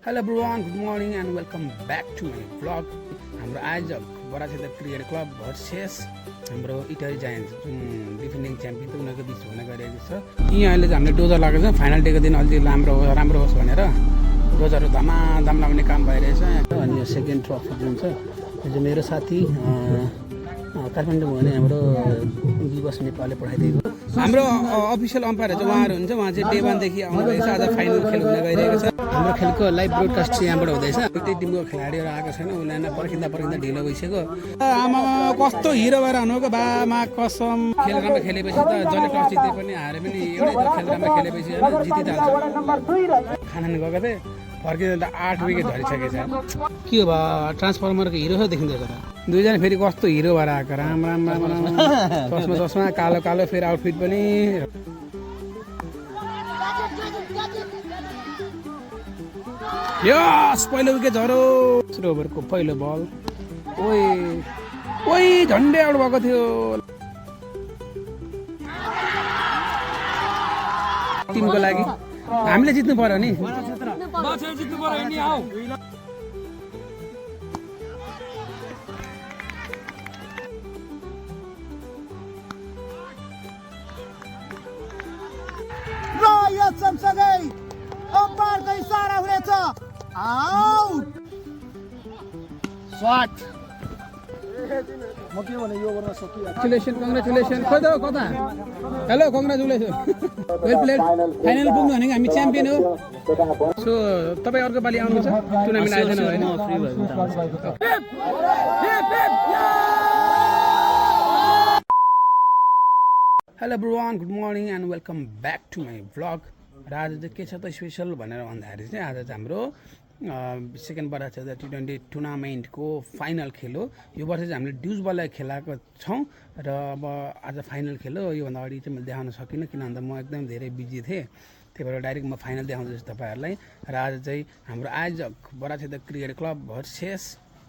Hello everyone, good morning and welcome back to my vlog. हाम्रो आज बराछेदा cricket club versus हाम्रो Itahari giants जुन डिफेन्डिङ च्याम्पियन त उनीहरूको बिच हुन गइरहेको छ। यहाँ अहिले चाहिँ हामीले डोजर लगाएको छ, फाइनल डेको दिन अलिकति राम्रो होस् भनेर डोजरहरू धमाधम लगाउने काम भइरहेछ। अनि यो सेकेन्ड ट्रफी जुन छ यो चाहिँ मेरो साथी काठमाडौँ भने हाम्रो दिवस नेपालले पठाइदिएको। हाम्रो अफिसियल अम्पायर चाहिँ उहाँहरू हुन्छ, उहाँ चाहिँ डे 1 देखि आउनुहुँदैछ। आज फाइनल खेल हुन गइरहेको छ। हाम्रो खेलको लाइभ ब्रोडकास्ट चाहिँ यहाँबाट हुँदैछ। त्यही टिमको खेलाडीहरू आएको छैन, उसलाई पर्खिँदा ढिलो भइसक्यो। आमा कस्तो हिरो भएर हुनुको बामा कसम। खेल राम्रो खेलेपछि त जसले टस जिते पनि हारे पनि एउटै खेल राम्रो खेलेपछि जितिहाल्छ। खाना गएको थिएँ, फर्किँदा त 8 विकेट धरिसकेको छ। के हो ट्रान्सफर्मरको हिरो छ देखिँदैछ त। दुईजना फेरि कस्तो हिरो भएर आएको, राम चस्मा कालो फेरि आउटफिट पनि। यस पहिलो विकेट झरो। तेस्रो ओभरको पहिलो बल। ओइ झन्डै आउट भएको थियो। टिमको लागि हामीले जित्नु पर्यो नि। सँगसँगै अम्पायरको इसारा हुनेछ। Out shut. म के भने यो ओभरमा सकियो। कङ्ग्रेचुलेसन। कता hello congratulation, well played. Final पुग्नु भनेको हामी च्याम्पियन हो। सो तपाईँ अर्को पालि आउनुहुन्छ टुर्नामेन्ट आयोजना होइन? Hello everyone, good morning and welcome back to my vlog. र आज चाहिँ के छ त स्पेसल भनेर भन्दाखेरि चाहिँ आज चाहिँ हाम्रो सेकेन्ड बराछेदा T20 टुर्नामेन्टको फाइनल खेल हो। यो वर्ष चाहिँ हामीले ड्युजबललाई खेलाएको छौँ र अब आज फाइनल खेल हो। योभन्दा अगाडि चाहिँ मैले देखाउन सकिनँ, किन भन्दा म एकदम धेरै बिजी थिएँ। त्यही भएर डाइरेक्ट म फाइनल देखाउँदैछु तपाईँहरूलाई। र आज चाहिँ हाम्रो आज बराछेदा क्रिकेट क्लब भर्सेस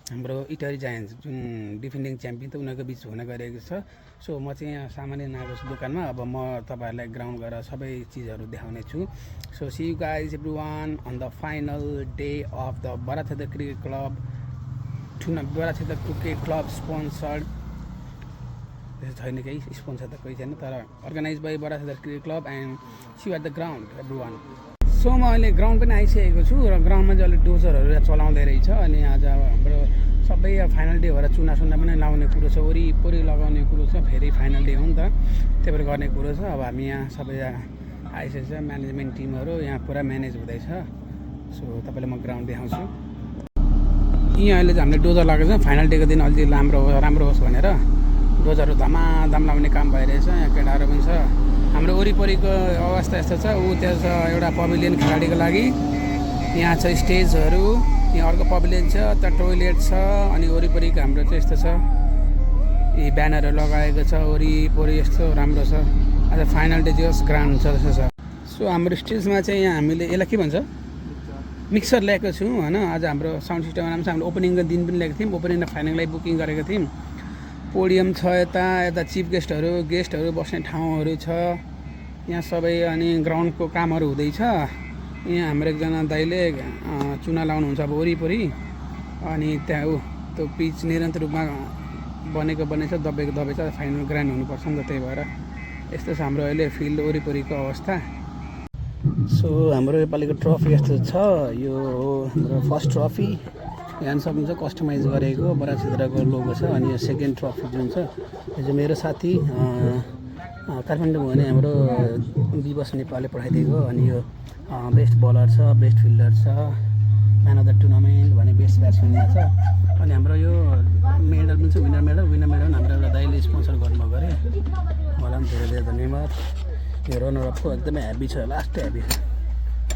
हाम्रो इटरी जायन्ट्स जुन डिफेन्डिङ च्याम्पियन त उनीहरूको बिच हुन गइरहेको छ। सो म चाहिँ यहाँ सामान्य नागरिक दोकानमा अब म तपाईँहरूलाई ग्राउन्ड गएर सबै चिजहरू देखाउने छु। So see you guys everyone on the final day of the Barachheda cricket club Barachheda cricket club sponsored. त्यस्तो छैन, केही स्पोन्सर त कोही छैन, तर organize by Barachheda cricket club and see at the ground everyone. So म अहिले ग्राउन्ड पनि आइसकेको छु र ग्राउन्डमा चाहिँ अहिले डोजरहरू चलाउँदै रहेछ। अनि आज हाम्रो सबै फाइनल डे भएर चुना पनि लाउने कुरो छ, वरिपरि लगाउने कुरो छ। फेरि फाइनल डे हो नि त, त्यही भएर गर्ने कुरो छ। अब हामी यहाँ सबै आइसकेको छ, म्यानेजमेन्ट टिमहरू यहाँ पुरा म्यानेज हुँदैछ। सो तपाईँलाई म ग्राउन्ड देखाउँछु। यहाँ अहिले चाहिँ हामीले डोजर लगाएको छ, फाइनल डेको दिन अलिकति राम्रो होस् भनेर डोजरहरू धमाधम लगाउने काम भइरहेछ। यहाँ केटाहरू पनि छ। हाम्रो वरिपरिको अवस्था यस्तो छ। त्यहाँ छ एउटा पभिलियन खेलाडीको लागि, यहाँ छ स्टेजहरू, यहाँ अर्को पभिलियन छ, त्यहाँ टोइलेट छ। अनि वरिपरिको हाम्रो चाहिँ यस्तो छ, यी ब्यानरहरू लगाएको छ वरिपरि, यस्तो राम्रो छ। आज फाइनल डे चाहिँ ग्रान्ड हुन्छ जस्तो छ। सो हाम्रो स्टेजमा चाहिँ यहाँ हामीले यसलाई के भन्छ मिक्सर ल्याएको छौँ होइन। आज हाम्रो साउन्ड सिस्टम राम्रो छ। हामीले ओपनिङको दिन पनि ल्याएको थियौँ, ओपनिङ र फाइनललाई बुकिङ गरेको थियौँ। पोडियम छ, यता चिफ गेस्टहरू बस्ने ठाउँहरू छ यहाँ सबै। अनि ग्राउन्डको कामहरू हुँदैछ। यहाँ हाम्रो एकजना दाइले चुना लाउनुहुन्छ अब वरिपरि। अनि त्यहाँ त्यो पिच निरन्तर रूपमा बनेको छ, दबेको छ। फाइनल ग्रान्ड हुनुपर्छ नि त, त्यही भएर यस्तो छ हाम्रो अहिले फिल्ड वरिपरिको अवस्था। सो हाम्रो योपालिको ट्रफी यस्तो छ। यो हो हाम्रो फर्स्ट ट्रफी, यहाँ सक्नुहुन्छ कस्टमाइज गरेको बराछेदाको लोगो छ। अनि यो सेकेन्ड ट्रफी जुन छ यो चाहिँ मेरो साथी काठमाडौँ भने हाम्रो दिवस नेपालले पठाइदिएको। अनि यो बेस्ट बलर छ, बेस्ट फिल्डर छ, म्यान अफ द टुर्नामेन्ट भने बेस्ट ब्याट्सम्यान छ। अनि हाम्रो यो मेडल पनि छ, विनर मेडल हाम्रो एउटा दाइले स्पोन्सर गर्नुभएको अरे, मलाई पनि धेरै धन्यवाद। यो रनरअपको एकदमै ह्याप्पी छ, लास्ट ह्याप्पी छ।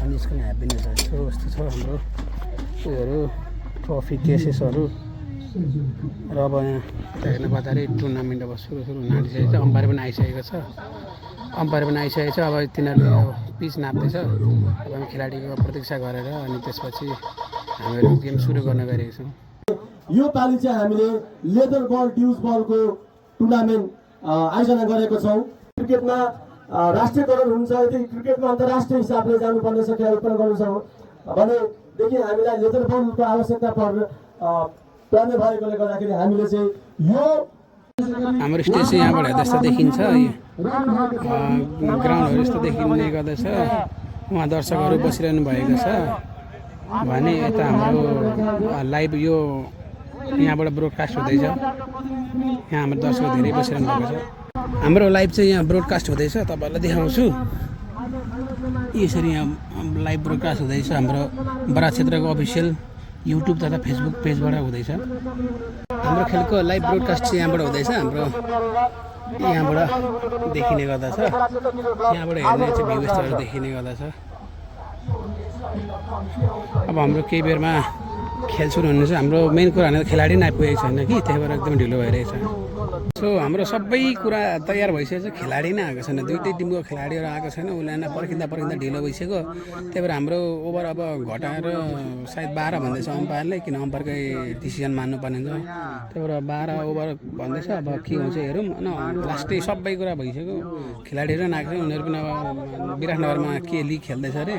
अनि यसको पनि ह्याप्पी नै छ। यस्तो छ हाम्रो उयोहरू ट्रफी केसेसहरू। र अब यहाँ हेर्नु पर्दाखेरि टुर्नामेन्ट अब सुरु हुन आँटिसकेको छ। अम्पायर पनि आइसकेको छ। अब तिनीहरूले पिच नाप्दैछ। अब हामी खेलाडीको प्रतीक्षा गरेर अनि त्यसपछि हामीहरू गेम सुरु गर्न गइरहेको छौँ। यो पालि चाहिँ हामीले लेदर बल ड्युज बलको टुर्नामेन्ट आयोजना गरेको छौँ। क्रिकेटमा राष्ट्रियकरण हुन्छ, यदि क्रिकेटमा अन्तर्राष्ट्रिय हिसाबले जानुपर्ने छ, खेल उत्पन्न गर्नु छ भने देखि हामीलाई लेदर बलको आवश्यकता पर्ने भएकोले गर्दाखेरि हामीले चाहिँ यो हाम्रो स्टेज चाहिँ यहाँबाट हेर्दा यस्तो देखिन्छ, ग्राउन्डहरू यस्तो देखिने गर्दछ। उहाँ दर्शकहरू बसिरहनु भएको छ भने यता हाम्रो लाइभ यो यहाँबाट ब्रोडकास्ट हुँदैछ। यहाँ हाम्रो दर्शक धेरै बसिरहनु भएको छ। हाम्रो लाइभ चाहिँ यहाँ ब्रोडकास्ट हुँदैछ, तपाईँहरूलाई देखाउँछु। यसरी यहाँ लाइभ ब्रोडकास्ट हुँदैछ हाम्रो बराक क्षेत्रको अफिसियल युट्युब तथा फेसबुक पेजबाट हुँदैछ। हाम्रो खेलको लाइभ ब्रोडकास्ट चाहिँ यहाँबाट हुँदैछ। हाम्रो यहाँबाट देखिने गर्दछ, यहाँबाट हेर्ने चाहिँ भ्यू यस्तोहरू देखिने गर्दछ। अब हाम्रो केही बेरमा खेल सुरु हुनेछ। हाम्रो मेन कुरा भनेको खेलाडी नै आइपुगेको छैन कि, त्यही भएर एकदम ढिलो भइरहेछ। सो हाम्रो सबै कुरा तयार भइसकेको छ, खेलाडी नै आएको छैन। दुईटै टिमको खेलाडीहरू आएको छैन, उसलाई पर्खिँदा ढिलो भइसक्यो। त्यही भएर हाम्रो ओभर अब घटाएर सायद 12 भन्दैछ अम्पायरले, किन अम्पायरकै डिसिजन मान्नुपर्ने हुन्छ। त्यही भएर 12 ओभर भन्दैछ। अब के हुन्छ हेरौँ होइन। लास्टै सबै कुरा भइसक्यो, खेलाडीहरू पनि आएको छ। उनीहरू पनि अब विराटनगरमा के लिग खेल्दैछ अरे,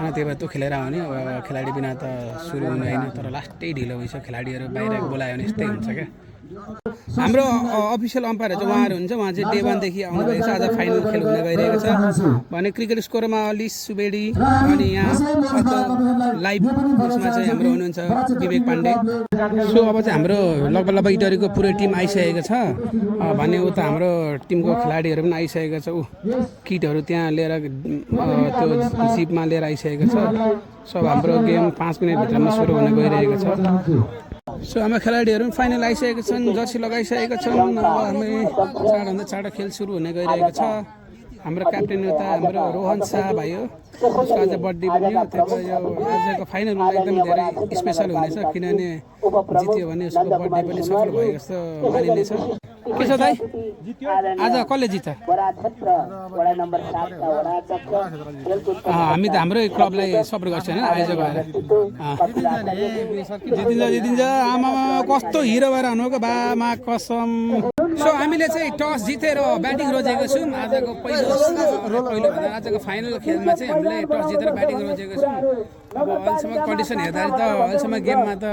अनि त्यही भएर त्यो खेलेर आउने। अब खेलाडी बिना त सुरु हुने होइन, तर लास्टै ढिलो भइसक्यो। खेलाडीहरू बाहिर बोलायो भने यस्तै हुन्छ क्या। हाम्रो अफिसियल अम्पायर चाहिँ उहाँहरू हुन्छ। उहाँ चाहिँ डे 1 देखि आउनुभएको छ। आज फाइनल खेल हुन गइरहेको छ भने क्रिकेट स्कोरमा अलिस सुवेडी, अनि यहाँ लाइभ उसमा चाहिँ हाम्रो हुनुहुन्छ विवेक पाण्डे। सो अब चाहिँ हाम्रो लगभग इटरीको पुरै टिम आइसकेको छ भने उता हाम्रो टिमको खेलाडीहरू पनि आइसकेको छ। किटहरू त्यहाँ लिएर त्यो जिपमा लिएर आइसकेको छ। सो हाम्रो गेम 5 मिनटभित्रमा सुरु हुन गइरहेको छ। सो हाम्रो खेलाडीहरू पनि फाइनल आइसकेको छन्, जर्सी लगाइसकेको छन्। अब हामी चाँडोभन्दा चाँडो खेल सुरु हुने गइरहेको छ। हाम्रो क्याप्टेन उता हाम्रो रोहन शाह भाइ हो, उसको आज बर्थडे पनि हो। त्यही भएर यो आजको फाइनल एकदम धेरै स्पेसल हुनेछ, किनभने जित्यो भने उसको बर्थडे पनि सफल भएको जस्तो मानिनेछ। के छ दाइ, आज कसले जित्छ? हामी त हाम्रै क्लबलाई सपोर्ट गर्छ होइन, आयोजक भएर। जितिन्छ आमामा कस्तो हिरो भएर हुनुको बामा कसम। सो हामीले चाहिँ टस जितेर ब्याटिङ रोजेको छौँ। आजको पहिलो भन्दा आजको फाइनल खेलमा चाहिँ हामीले टस जितेर ब्याटिङ रोजेको छौँ। अब अहिलेसम्म कन्डिसन हेर्दाखेरि त अहिलेसम्म गेममा त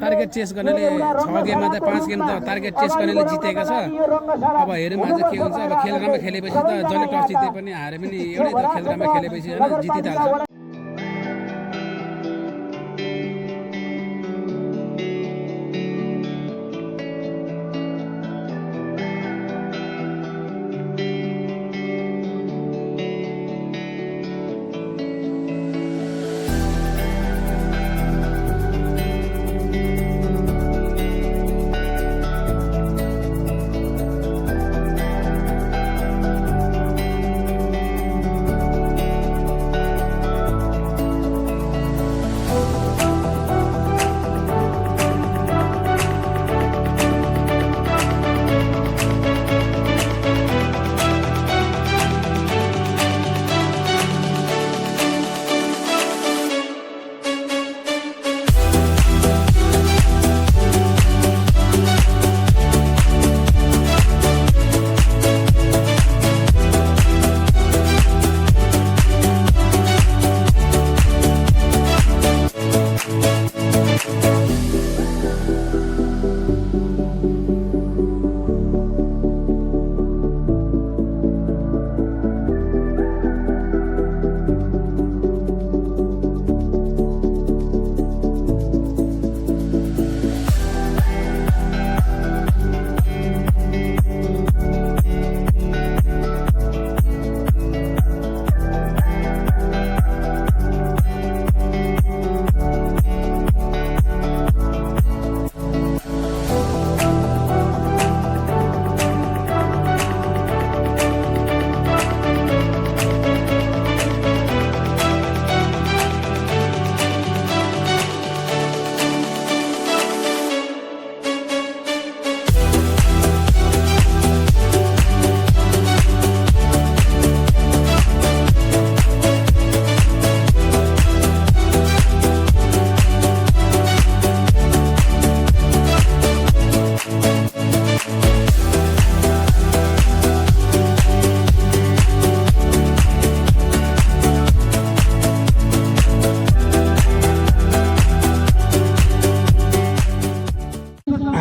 टार्गेट चेस गर्नेले 6 गेममा त 5 गेम त टार्गेट चेस गर्नेले जितेको छ। अब हेरौँ आज के हुन्छ। अब खेल राम्रो खेलेपछि त जसले टस जिते पनि हारे पनि एउटै त खेल राम्रो खेलेपछि होइन जिति त हाल्छ।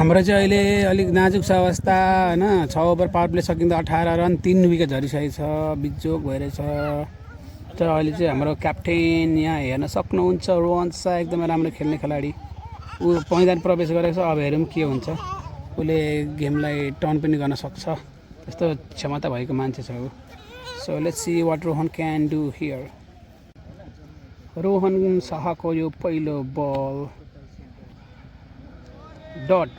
हाम्रो चाहिँ अहिले अलिक नाजुक छ अवस्था होइन 6 ओभर पावर प्ले सकिँदा 18 रन 3 विकेट झरिसकेको छ बिजोग भइरहेछ तर अहिले चाहिँ हाम्रो क्याप्टेन यहाँ हेर्न सक्नुहुन्छ रोहन शाह एकदमै राम्रो खेल्ने खेलाडी ऊ मैदान प्रवेश गरेको छ अब हेरौँ के हुन्छ उसले गेमलाई टर्न पनि गर्न सक्छ त्यस्तो क्षमता भएको मान्छे छ ऊ so let's see what Rohan can do here Rohan शाहको यो पहिलो बल डट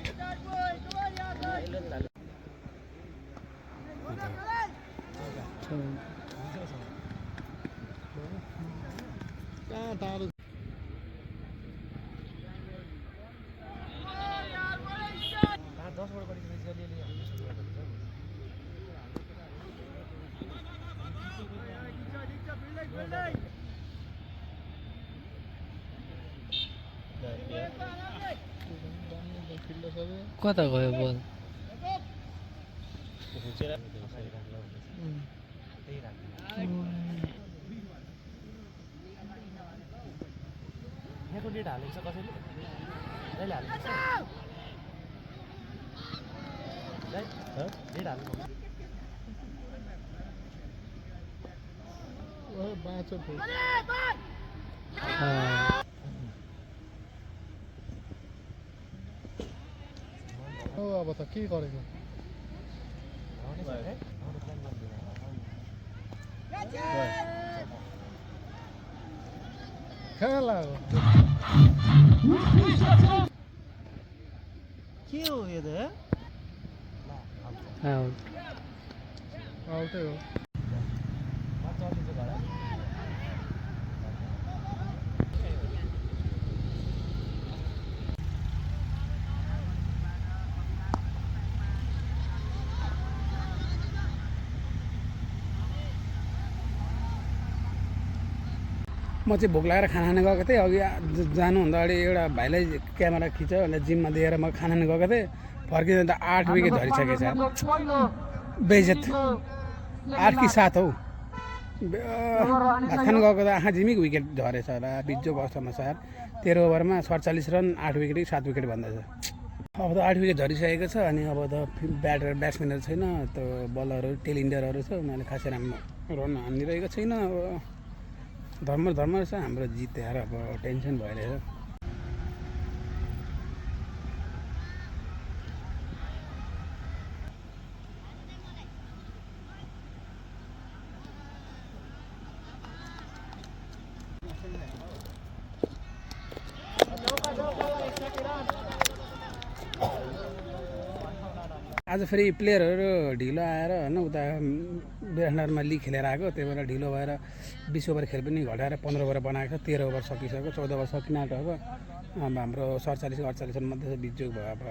कता गयो बल यहाँको डेट हालेको छ कसैले जहिले हालेको छ डेट हाल्नु अब त के गरेको खेला के हो यो त आउटै हो म चाहिँ भोक लागेर खाना खान गएको थिएँ अघि जानुभन्दा अगाडि एउटा भाइलाई क्यामेरा खिच्यो अनि जिममा दिएर म खाना खान गएको थिएँ फर्किँदा त 8 विकेट झरिसकेको छ बेइज्जत 8 कि 7 हौ भात खान गएको त आँखा झिमिक विकेट झरेछ होला बिजोग अवस्थामा सर 13 ओभरमा 47 रन 8 विकेट कि 7 विकेट भन्दैछ अब त 8 विकेट झरिसकेको छ अनि अब त ब्याट्सम्यानहरू छैन त्यो बलरहरू टेल इन्डियरहरू छ उनीहरूले खासै राम्रो रन हानिरहेको छैन अब धर्म रहेछ हाम्रो जितेर अब टेन्सन भइरहेछ आज फेरि प्लेयरहरू ढिलो आएर होइन उता विराटनगरमा लिग खेलेर आएको त्यही भएर ढिलो भएर 20 ओभर खेल पनि घटाएर 15 ओभर बनाएको छ 13 ओभर सकिसक्यो 14 ओभर सकिन आँटेको अब हाम्रो 47-48 रनमध्ये बिजोग भयो अब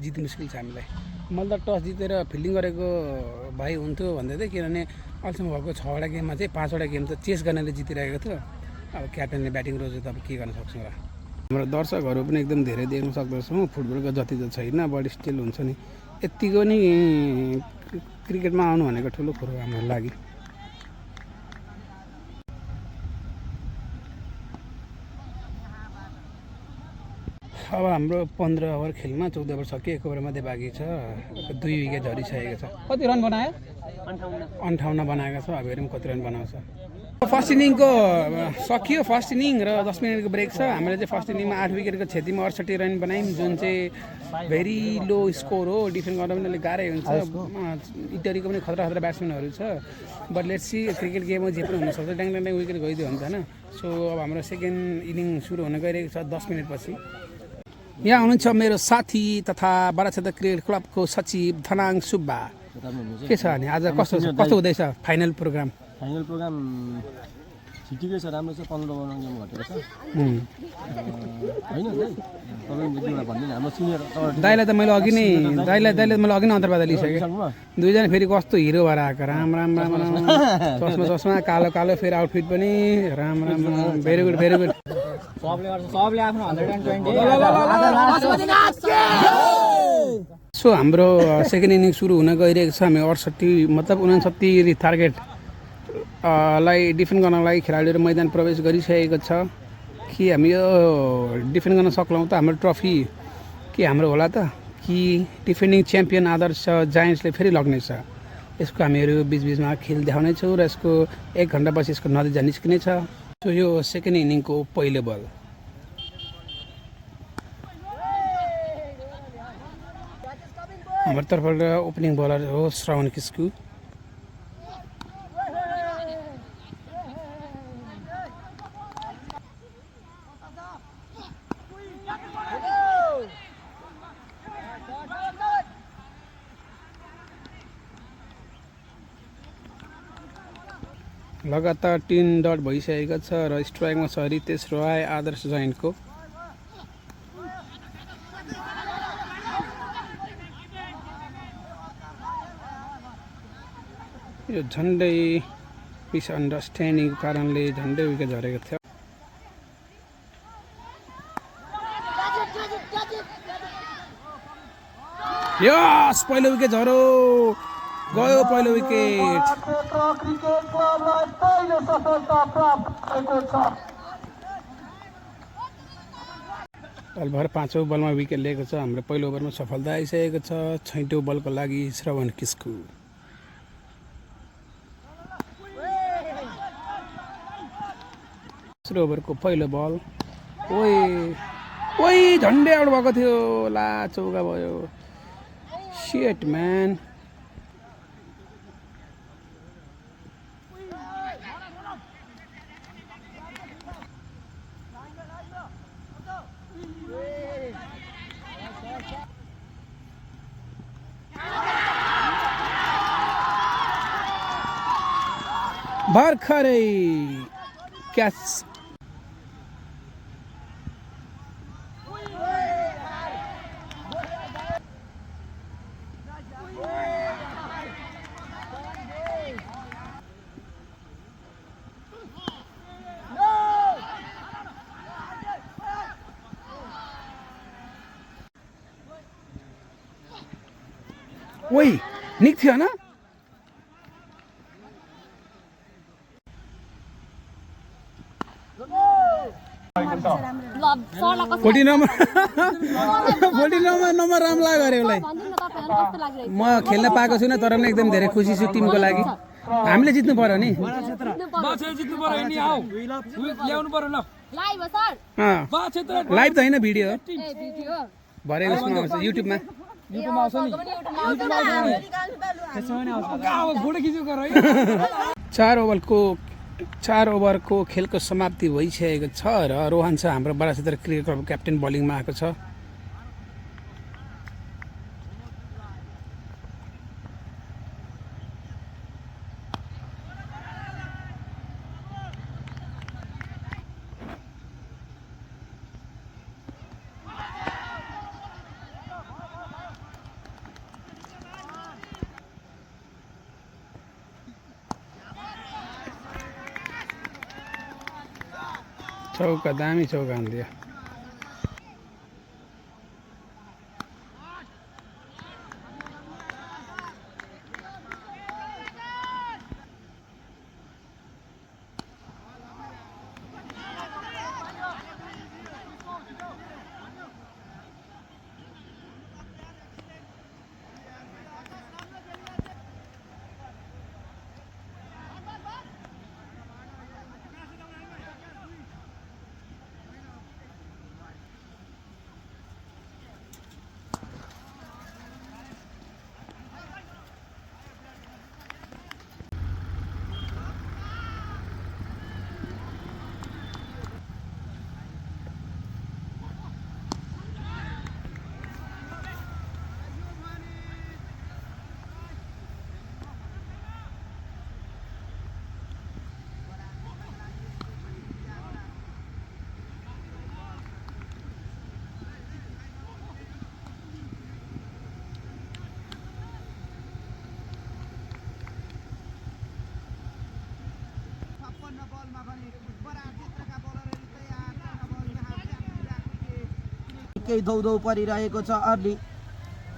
जित मुस्किल छ हामीलाई मैले त टस जितेर फिल्डिङ गरेको भाइ हुन्थ्यो भन्दै थिएँ किनभने अहिलेसम्म भएको 6वटा गेममा चाहिँ 5वटा गेम त चेस गर्नेले जितिरहेको थियो अब क्याप्टेनले ब्याटिङ रोज्यो त अब के गर्न सक्छौँ र हाम्रो दर्शकहरू पनि एकदम धेरै देख्न सक्दछौँ फुटबलको जति त छैन बट स्टिल हुन्छ नि यतिको नि क्रिकेटमा आउनु भनेको ठुलो कुरो हाम्रो लागि अब हाम्रो 15 ओभर खेलमा 14 ओभर सकियो 1 ओभर मात्रै बाँकी छ 2 विकेट झरिसकेको छ कति रन बनायो 58 बनाएको छ अब हेरौँ कति रन बनाउँछ फर्स्ट इनिङको सकियो फर्स्ट इनिङ र 10 मिनटको ब्रेक छ हामीले चाहिँ फर्स्ट इनिङमा 8 विकेटको क्षतिमा 68 रन बनायौँ जुन चाहिँ भेरी लो स्कोर हो डिफेन्ड गर्न पनि अलिक गाह्रै हुन्छ इटरीको पनि खतरा ब्याट्सम्यानहरू छ बट लेट्स सी क्रिकेट गेममा जे पनि हुनसक्छ ड्याङ विकेट गइदियो हुन्छ होइन सो अब हाम्रो सेकेन्ड इनिङ सुरु हुन गइरहेको छ 10 मिनटपछि यहाँ हुनुहुन्छ मेरो साथी तथा बाराछेदा क्रिकेट क्लबको सचिव धनाङ सुब्बा के छ अनि आज कस्तो हुँदैछ फाइनल प्रोग्राम ठिकै छ राम्रो छ 15 ओभरमा गेम घटेको छ होइन तपाईँ भन्दिनँ हाम्रो सिनियर दाइलाई त मैले अघि नै अन्तर्वार्ता लिइसकेँ दुईजना फेरि कस्तो हिरो भएर आएको राम चस्मा कालो फेरि आउटफिट पनि राम भेरी गुड सबले आफ्नो 120 सो हाम्रो सेकेन्ड इनिङ सुरु हुन गइरहेको छ हामी 69 टार्गेट लाई डिफेन्ड गर्नलाई खेलाडीहरू मैदान प्रवेश गरिसकेको छ कि हामी यो डिफेन्ड गर्न सक्लौँ त हाम्रो ट्रफी के हाम्रो होला त कि डिफेन्डिङ च्याम्पियन आदर्श जायन्ट्सले फेरि लग्नेछ। यसको हामीहरू बिचबिचमा खेल देखाउनेछौँ र यसको 1 घन्टापछि यसको नतिजा निस्किनेछ। सो यो सेकेन्ड इनिङको पहिलो बल। हाम्रो तर्फबाट ओपनिङ बलर हो श्रवण किस्कु। लगातार 3 डट भइसकेको छ र स्ट्राइकमा छ रितेश रोय आदर्श जैनको। यो झन्डै मिसअन्डरस्ट्यान्डिङको कारणले झन्डै विकेट झरेको थियो। यस पहिलो विकेट झरो गयो पहिलो विकेट। अलभर 5औं बलमा विकेट लिएको छ। हाम्रो पहिलो ओभरमा सफलता आइसकेको छ। 6औं बलको लागि श्रवण किस्कु। दोस्रो ओभरको पहिलो बल। ओइ झन्डै आउट भएको थियो। ला चौका भयो। Shit man. भर्खरै क्याच। ओइ निक थियो ना। फोर्टी नम्बर राम्रो लाग्यो अरे उसलाई। म खेल्न पाएको छुइनँ तर पनि एकदम धेरै खुसी छु टिमको लागि। हामीले जित्नु पर्यो नि। लाइभ त होइन भिडियो भरे उसमा आउँछ युट्युबमा। 4 ओभरको खेलको समाप्ति भइसकेको छ र रोहन छ हाम्रो बराछेत्र क्रिकेट क्लब क्याप्टेन बलिङमा आएको छ। चौका दामी चौका हान्दियो। केही दौडौ परिरहेको छ। अर्ली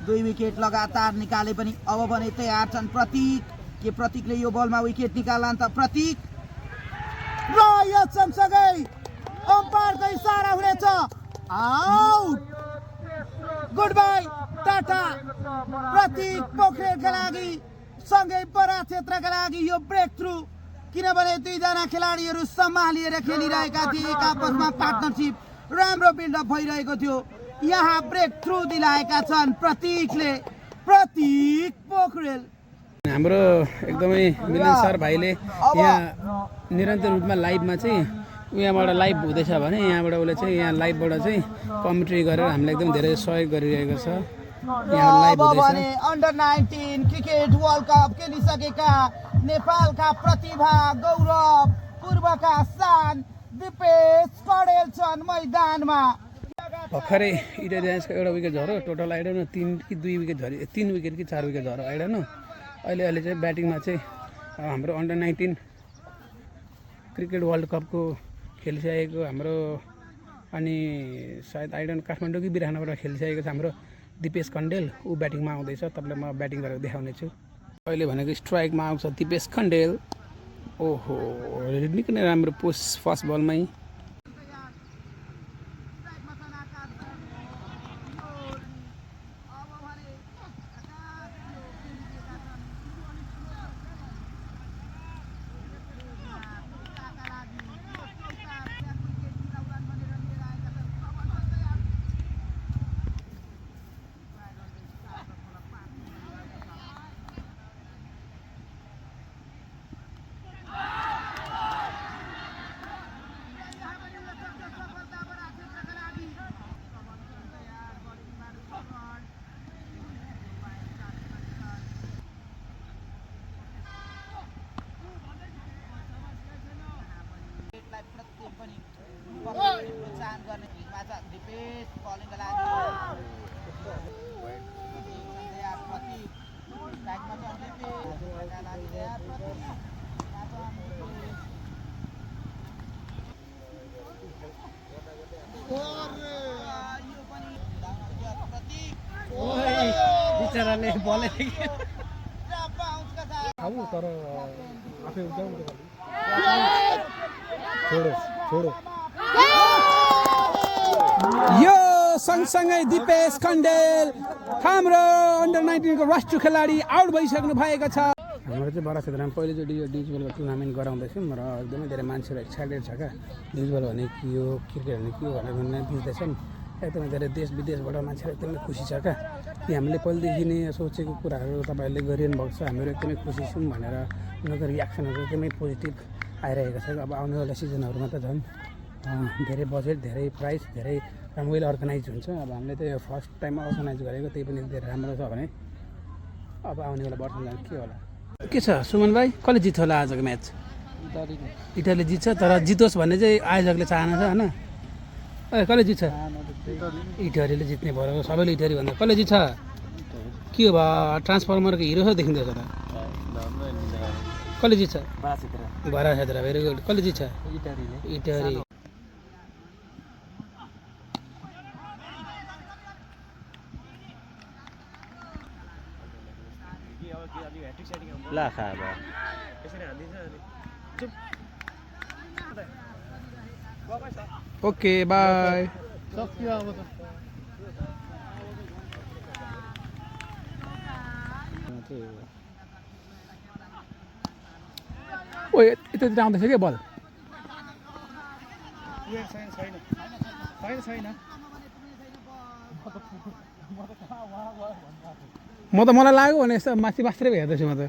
2 विकेट लगातार निकाले पनि अब भने तयार छन् प्रतीक। के प्रतीकले यो बलमा विकेट निकाल्लान् त? प्रतीक र यस सँगसँगै अम्पायरको इशारा हुनेछ आउट। गुड बाई टाटा प्रतीक पोखरेलका लागि सँगै पराग क्षेत्रका लागि यो ब्रेक थ्रु किनभने दुईजना खेलाडीहरू सम्हालिएर खेलिरहेका थिए एक आपसमा पार्टनरसिप राम्रो बिल्डअप भइरहेको थियो यहाँ ब्रेक थ्रु दिलाएका छन् प्रतीकले प्रतीक पोखरेल हाम्रो एकदमै मिलन सर भाइले यहाँ निरन्तर रूपमा लाइभमा चाहिँ यहाँबाट लाइभ हुँदैछ भने यहाँबाट उसले चाहिँ यहाँ लाइभबाट चाहिँ कमेन्ट्री गरेर हामीलाई एकदम धेरै सहयोग गरिरहेको छ यहाँ लाइभ अब हुँदैछ भने अन्डर 19 क्रिकेट वर्ल्ड कप खेलिसकेका नेपालका प्रतिभा गौरव पूर्वका शान दिपेश कडेल छन् मैदानमा भर्खरै इडन जायन्ट्सको एउटा विकेट झऱ्यो टोटल आइडन 3 कि 2 विकेट झऱ्यो 3 विकेट कि 4 विकेट झऱ्यो आइडन अहिले चाहिँ ब्याटिङमा चाहिँ हाम्रो अन्डर 19 क्रिकेट वर्ल्ड कपको खेलिसकेको हाम्रो अनि सायद आइडन काठमाडौँ कि बिरानाबाट खेलिसकेको छ हाम्रो दिपेश कण्डेल ऊ ब्याटिङमा आउँदैछ तपाईँलाई म ब्याटिङ गरेर देखाउने छु अहिले भनेको स्ट्राइकमा आउँछ दिपेश कण्डेल ओहो निकै नै राम्रो पोस्ट फर्स्ट बलमै प्रोत्साहन गर्ने हितमा छ दिपेश बलिङका लागि बिचराले बले खाऊ तर आफै उठाउनु छोडो छोडो यो सँगसँगै दिपेश कण्डेल हाम्रो अन्डर 19 को राष्ट्रिय खेलाडी आउट भइसक्नु भएको छ हाम्रो चाहिँ बडा क्षेत्रमा पहिलोचोटि यो डिजिटल टुर्नामेन्ट गराउँदैछौँ र एकदमै धेरै मान्छेहरू एक्साइटेड छ क्या डिजिटल भने के हो क्रिकेट भने के हो भनेर बुझ्दैछन् एकदमै धेरै देश विदेशबाट मान्छेहरू एकदमै खुसी छ क्या कि हामीले पहिलेदेखि नै सोचेको कुराहरू तपाईँहरूले गरिरहनु भएको छ हामीहरू एकदमै खुसी छौँ भनेर उनीहरूको रियाक्सनहरू एकदमै पोजिटिभ आइरहेको छ अब आउनेवाला सिजनहरूमा त झन् धेरै बजेट धेरै प्राइस धेरै रमाइलो अर्गनाइज हुन्छ अब हामीले त यो फर्स्ट टाइम अर्गनाइज गरेको त्यही पनि धेरै राम्रो छ भने अब आउनेवाला वर्षमा के होला के छ सुमन भाइ कसले जित्छ होला आजको म्याच इटाली जित्छ तर जितोस् भन्ने चाहिँ आयोजकले चाहना छ होइन कसले जित्छ इटलीले जित्ने भयो सबैले इटली भन्दा कसले जित्छ के हो भयो ट्रान्सफर्मरको हिरो छ देखिँदैछ त कसले जित्छ बडा क्षेत्र भेरी गुड कसले जित्छ इटली ला खा अब ओके बाई सक्यो अब त ओ यतातिर आउँदैछ क्या बल म त मलाई लाग्यो भने यस्तो माथि मात्रै हेर्दैछु म त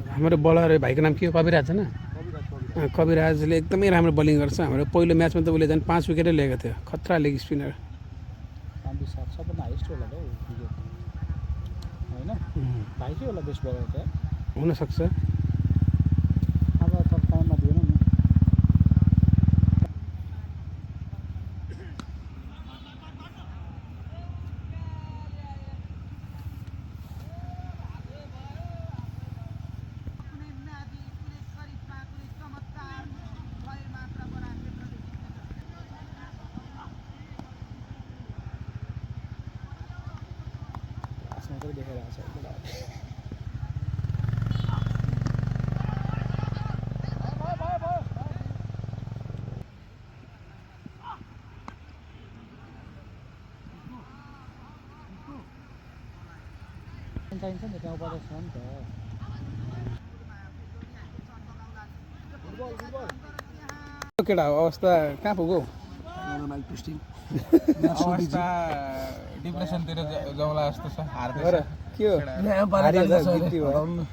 हाम्रो बलर भाइको नाम के हो कविराज होइन कविराजले एकदमै राम्रो बलिङ गर्छ हाम्रो पहिलो म्याचमा त उसले झन् 5 विकेटै लिएको थियो खतरा लेग स्पिनर सबभन्दा हाइस्ट होला त होइन भाइ के होला बेस्ट बलर त हुनसक्छ अब त टाइममा दिएन नि मात्रै देखेर आएको छ चाहिन्छ नि त्यहाँ उपदेश छ नि त केटा अवस्था कहाँ पुग्यो अवस्था डिप्रेसनतिर जाउँला जस्तो छ हार्दैछ के हो हारिहाल्छ, जित्यो भयो।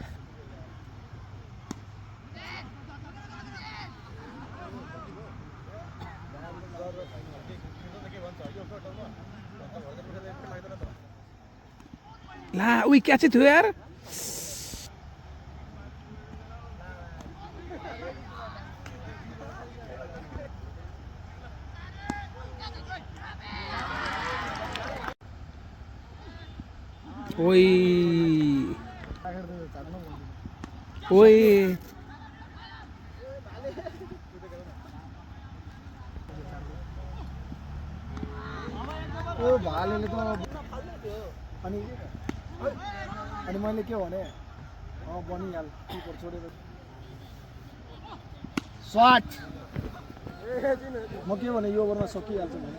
ला उही क्या चाहिँ थियो यार ओइ ओइ ओ भालेले त अनि मैले के भने बनिहाल किपर छोडेर शट म के भने यो ओभरमा सकिहाल्छ भने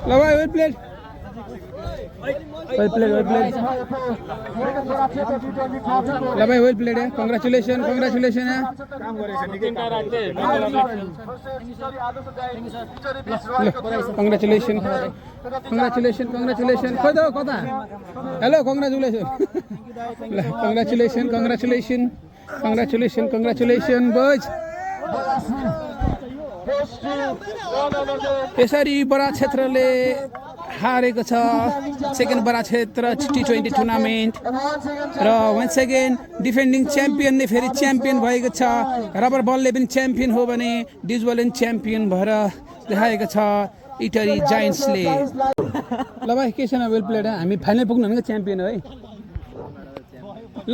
ल भाइ वेल प्लेड ल भाइ well played congratulation congratulation congratulation congratulation congratulation खोइ त कता हेलो कङ्ग्रेचुलेसन ल कङ्ग्रेचुलेसन कङ्ग्रेचुलेसन कङ्ग्रेचुलेसन कङ्ग्रेचुलेसन बोज यसरी बडा क्षेत्रले हारेको छ सेकेन्ड बडा क्षेत्र T20 टुर्नामेन्ट र वन्स अगेन डिफेन्डिङ च्याम्पियनले फेरि च्याम्पियन भएको छ रबर बलले पनि च्याम्पियन हो भने डिजबलले पनि च्याम्पियन भएर देखाएको छ इटरी जायन्ट्सले ल भाइ के छैन वेल प्लेड हामी फाइनल पुग्नु भनेको च्याम्पियन हो है ल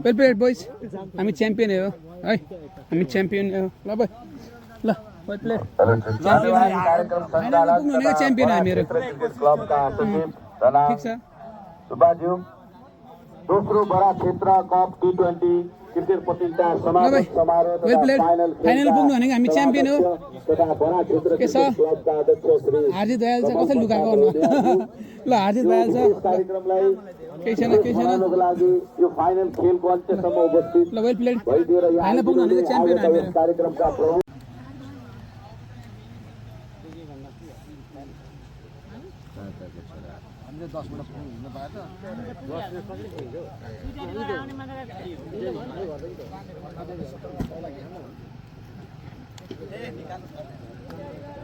वेल प्लेड बोइज हामी च्याम्पियन हो है हामी च्याम्पियन हो ल भाइ ल वेल प्लेड फाइनल पुग्नु भनेको च्याम्पियन हामीहरू ठिक छ सुब्बाज्यू दोस्रो बडा क्षेत्र कप T20 क्रिकेट प्रतियोगिता समापन समारोह वेल प्लेड फाइनल पुग्नु भनेको हामी च्याम्पियन हो तथा बडा क्षेत्र के छ क्लबका अध्यक्ष श्री हार्जित भइहाल्छ कसरी लुकाएको गर्नु ल हार्जित भइहाल्छ कार्यक्रमलाई केही छैन मनाउनको लागि यो फाइनल खेलको अन्त्यसम्म उपस्थित ल वेल प्लेड भइदिएर फाइनल पुग्नु भनेको च्याम्पियन हामीहरू कार्यक्रमका प्रमुख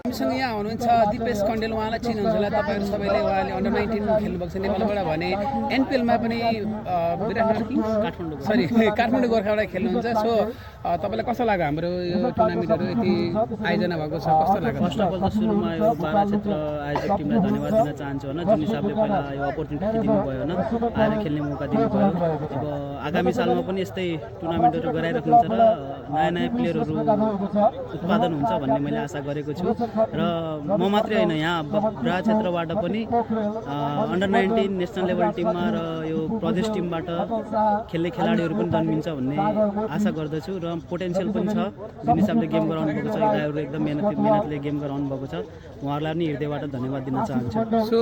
हामीसँग यहाँ हुनुहुन्छ दिपेश कण्डेल उहाँलाई चिन्नुहुन्छ होला तपाईँहरू सबैले उहाँले अन्डर 19 खेल्नुभएको छ नेपालबाट भने एनपिएलमा पनि काठमाडौँ गोर्खाबाट खेल्नुहुन्छ सो तपाईँलाई कस्तो लाग्यो हाम्रो यो टुर्नामेन्टहरू यति आयोजना भएको छ कस्तो लाग्यो फर्स्ट अफ अल त सुरुमा यो बारा क्षेत्र आयोजक टिमलाई धन्यवाद दिन चाहन्छु होइन जुन हिसाबले पहिला यो अपर्च्युनिटी दिनुभयो होइन आएर खेल्ने मौका दिनुभयो अब आगामी सालमा पनि यस्तै टुर्नामेन्टहरू गराइराख्नुहुन्छ र नयाँ नयाँ प्लेयरहरू उत्पादन हुन्छ भन्ने मैले आशा गरेको छु र म मात्रै होइन यहाँ ब्रा क्षेत्रबाट पनि अन्डर 19 नेसनल लेभल टिममा र यो प्रदेश टिमबाट खेल्ने खेलाडीहरू पनि जन्मिन्छ भन्ने आशा गर्दछु र पोटेन्सियल पनि छ जुन हिसाबले गेम गराउनु भएको छ दाइहरू एकदम मेहनतले गेम गराउनु भएको छ उहाँहरूलाई पनि हृदयबाट धन्यवाद दिन चाहन्छु सो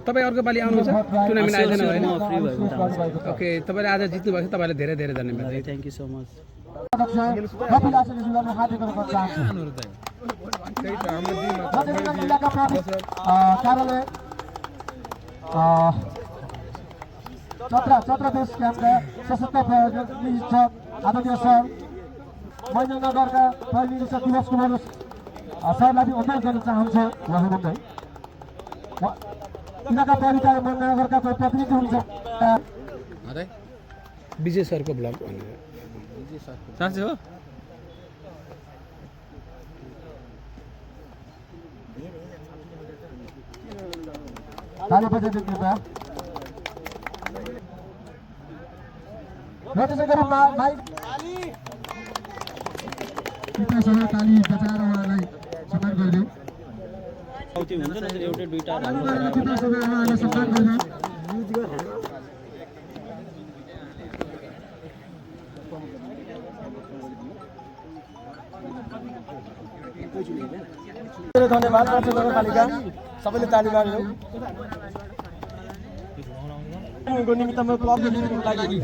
तपाईँ अर्को पालि आउनुहुन्छ टुर्नामेन्ट आयोजना भएन म फ्री भएको चाहन्छु ओके तपाईँले आज जित्नु भएको छ तपाईँलाई धेरै धेरै धन्यवाद थ्याङ्क यू सो मच कार्यालय चत्र देश क्याम्पका सशक्त प्रायोजक निरीक्षक आदरणीय सर मैनगरका प्रहरी निरीक्षक दिवस कुमार सरलाई पनि अनुरोध गर्न चाहन्छु यिनका परिचय मननगरका प्रतिनिधि हुनुहुन्छ विजय सरको ब्लग भनेर साँच्चै हो ताली बजाइदिनु कृपया र त्यसै गरी माइक कृपया सबै ताली बजाएर उहाँलाई सम्मान गरिदेऊ हुन्छ नि एउटै दुईटा कृपया सबै उहाँलाई सम्मान गरिदेऊ धन्यवाद राष्ट्र नगरपालिका सबैले ताली मार्नु निमित्तमा क्लबको निमित्तको लागि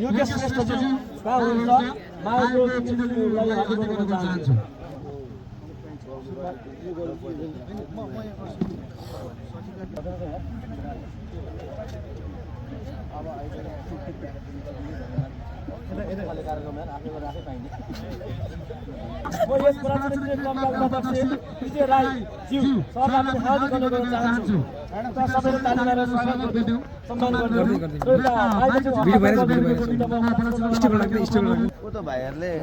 योग्य श्रेष्ठज्यू कहाँ हुनुहुन्छ मायाको चिन्हलाई हाजिर गर्न चाहन्छु म यस प्रजातन्त्र क्लबका अध्यक्ष विजय राई ज्यू सरलाई हाजिर गर्न चाहन्छु सबैले ताली मारेर स्वागत गरिदिनु सम्मान गरिदिनु ऊ त भाइहरूले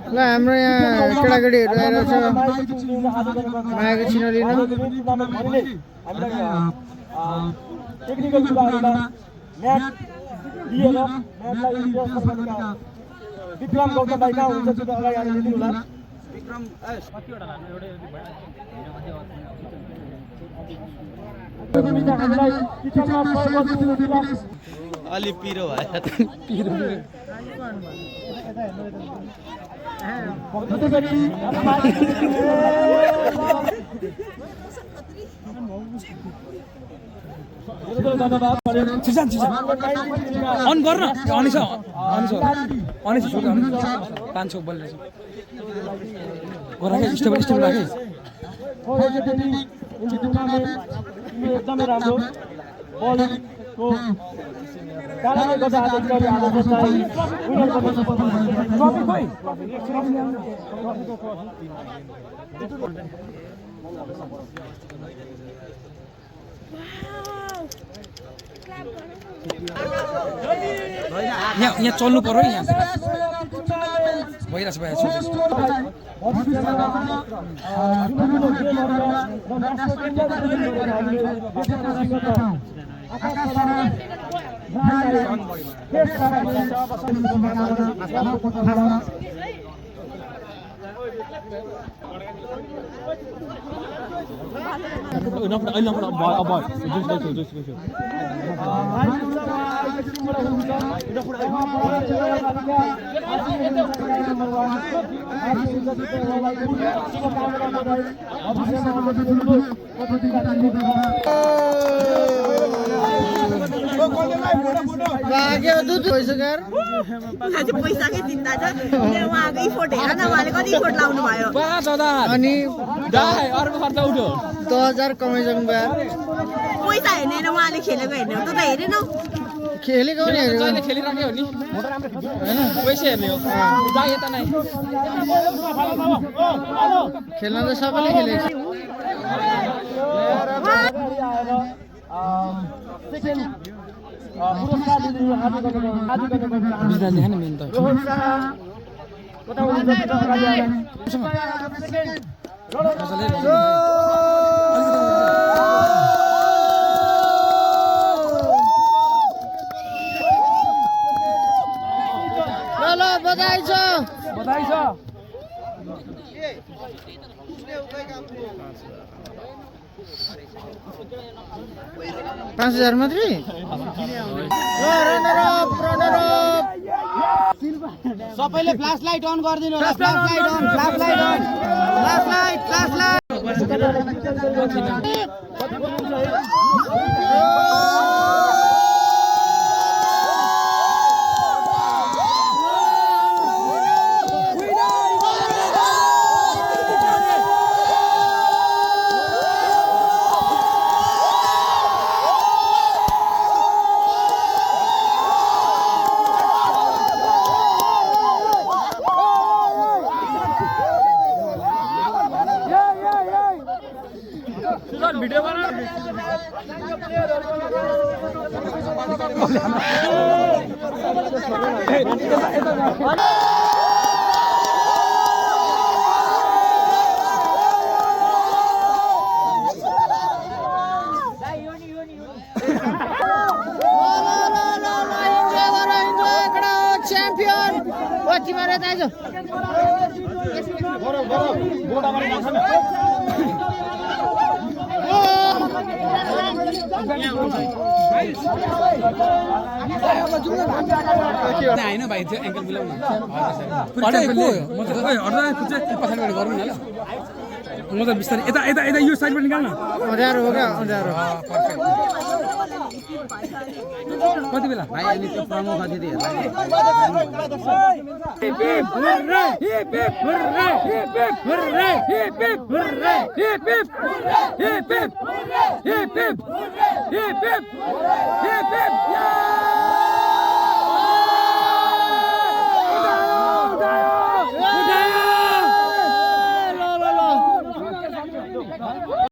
ल हाम्रो यहाँ केटाकेटीहरू आएर छ मायाको चिनो लिन टेक्निकल विभागमा म्याच लिएर म्याचलाई विक्रम गौतम भाइ कहाँ हुन्छ त्यो अगाडि आएर लिनु होला अलि पिरो भयो अन गर न अनिस पाँच छौ बोल्दैछ स्टेबल राखे एकदमै राम्रो बलको कारणले गर्दा आज गरी आज जसलाई विनर गर्न यहाँ चल्नु पर्यो यहाँ भइरहेछ पैसाकै चिन्ता छ उहाँको इफोर्ट हेर न उहाँले कति इफोर्ट लाउनु भयो अनि अर्को खर्च उठ्यो 10,000 कमाइसक्नु भयो पैसा हेर्ने उहाँले खेलेको हेर्ने हो त हेरेनौ खेलेको नि हेरेको खेलिराख्यो नि पैसा हेर्ने हो यता नै खेल्न त सबैले खेलेको ल बधाई छ 5,000 मात्रै सबैले फ्ल्यास लाइट अन गरिदिनु होला फ्ल्यास च्याम्पियन कति मारे दाजु होइन भाइ त्यो एङ्कल मिलाउनु पछाडिबाट गरौँ न ल म त बिस्तारै यता यता यता यो साइडबाट निकाल्न अँध्यारो हो क्या अँध्यारो कति बेला भाइ अहिले त्यो प्रमुख अतिथि हेर्दा